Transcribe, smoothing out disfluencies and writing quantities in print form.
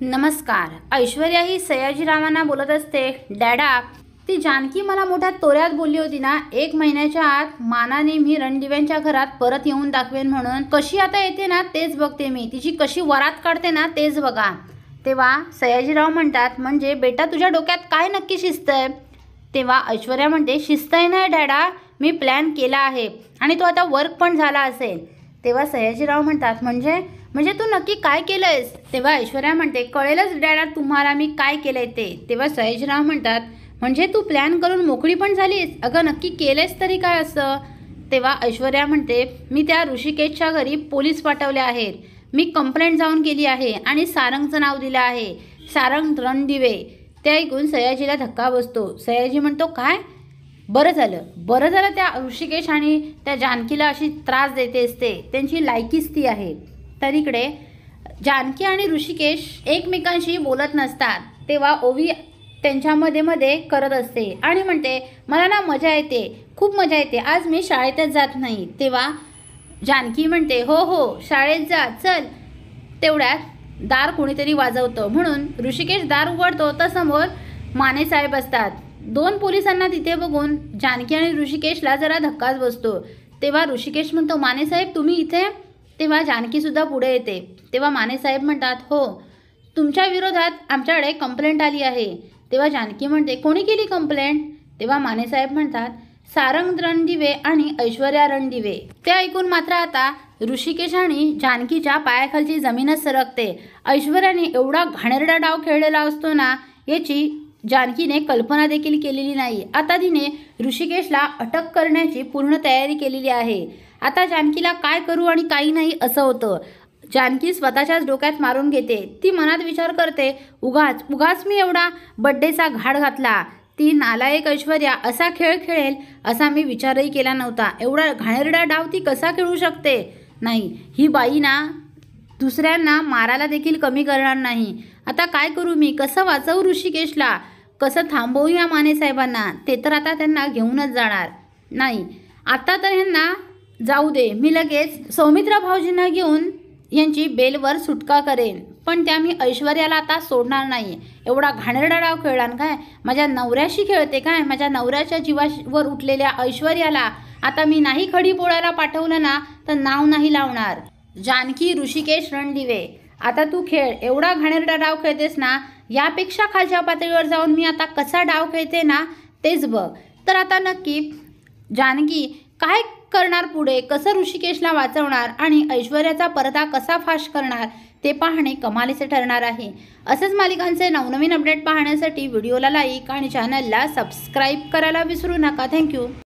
नमस्कार। ऐश्वर्या ही सयाजीरावांना बोलत असते, डॅडा ती जानकी मला मोठ्या तोऱ्यात बोलली होती ना, 1 महिन्याच्या आत मानाने मी रणदिव्यांच्या घरात परत येऊन दाखवेन म्हणून। कशी आता येते ना तेच बघते मी, तिची कशी वरात काढते ना तेच बघा। तेव्हा सयाजीराव म्हणतात, म्हणजे बेटा तुझ्या डोक्यात काय नक्की शिस्त आहे? तेव्हा ऐश्वर्या म्हणते, शिस्त आहे ना डॅडा, मी प्लॅन केला आहे आणि तो आता वर्क पण झाला असेल। तेव्हा सयाजीराव म्हणतात, म्हणजे तू नक्की काय केलंयस? तेव्हा ऐश्वर्या म्हणते, कळेलच डॅडा तुम्हाला मी काय केलंय ते। तेव्हा सयाजीराव म्हणतात, म्हणजे तू प्लॅन करून मोकळी पण झालीस? अगं नक्की केलेस तरी काय असं? तेव्हा ऐश्वर्या म्हणते, मी त्या ऋषिकेशच्या घरी पोलीस पाठवले आहेत, मी कंप्लेंट जाऊन केली आहे आणि सारंगचं नाव दिलं आहे, सारंग रणदिवे। ते ऐकून सयाजीला धक्का बसतो। सयाजी म्हणतो, काय? बरं झालं त्या ऋषिकेश आणि त्या जानकीला अशी त्रास देते असते, त्यांची लायकीच ती आहे। तर इकडे जानकी आणि ऋषिकेश एकमेकांशी बोलत नसतात, तेव्हा ओवी त्यांच्यामध्ये मध्ये करत असते आणि म्हणते, मला ना मजा येते, खूप मजा येते, आज मी शाळेतच जात नाही। तेव्हा जानकी म्हणते, हो शाळेत जा चल। तेवढ्यात दार कोणीतरी वाजवतं, म्हणून ऋषिकेश दार उघडतो तर समोर माने साहेब असतात। 2 पोलिसांना तिथे बघून जानकी आणि ऋषिकेशला जरा धक्काच बसतो। तेव्हा ऋषिकेश म्हणतो, माने साहेब तुम्ही इथे? तेव्हा जानकी सुद्धा पुढे येते। तेव्हा माने साहेब म्हणतात, हो तुमच्या विरोधात आमच्याकडे कंप्लेंट आली आहे। तेव्हा जानकी म्हणते, कोणी केली कंप्लेंट? तेव्हा माने साहेब म्हणतात, सारंग रणदिवे आणि ऐश्वर्या रणदिवे। ते ऐकून मात्र आता ऋषिकेश आणि जानकीच्या पायाखालची जमीनच सरकते। ऐश्वर्याने एवढा घाणेरडा डाव खेळलेला असतो ना, याची जानकीने कल्पना देखील केलेली नाही। आता तिने ऋषिकेशला अटक करण्याची पूर्ण तयारी केलेली आहे। आता जानकीला काय करू आणि काही नाही असं होतं। जानकी स्वतःच्याच डोक्यात मारून घेते। ती मनात विचार करते, उगाच मी एवढा बड्डेचा घाट घातला, ती नालायक ऐश्वर्या असा खेळ खेळेल असा मी विचारही केला नव्हता। एवढा घाणेरडा डाव ती कसा खेळू शकते? नाही, ही बाई ना दुसऱ्यांना मारायला देखील कमी करणार नाही। आता काय करू मी? कसं वाचवू ऋषिकेशला? कसं थांबवू या माने साहेबांना? ते तर आता त्यांना घेऊनच जाणार नाही। आता तर ह्यांना जाऊ दे, मी लगेच सौमित्रा भाऊजींना घेऊन यांची बेलवर सुटका करेन, पण त्या मी ऐश्वर्याला आता सोडणार नाही। एवढा घाणेरडा डाव खेळला काय? माझ्या नवऱ्याशी खेळते काय? माझ्या नवऱ्याच्या जीवावर उठलेल्या ऐश्वर्याला आता मी नाही खडी पोळायला पाठवलं ना तर नाव नाही लावणार। जानकी ऋषिकेश रणदिवे, आता तू खेळ, एवढा घाणेरडा डाव खेळतेस ना, यापेक्षा खालच्या पातळीवर जाऊन मी आता कसा डाव खेळते ना तेच बघ। तर आता नक्की जानकी काय करणार पुढे, कसं ऋषिकेशला वाचवणार आणि ऐश्वर्याचा पडदा कसा फाश करणार ते पाहणे कमालीचे ठरणार आहे। असेच मालिकांचे नवनवीन अपडेट पाहण्यासाठी व्हिडिओला लाईक आणि चॅनलला सबस्क्राईब करायला विसरू नका। थँक्यू।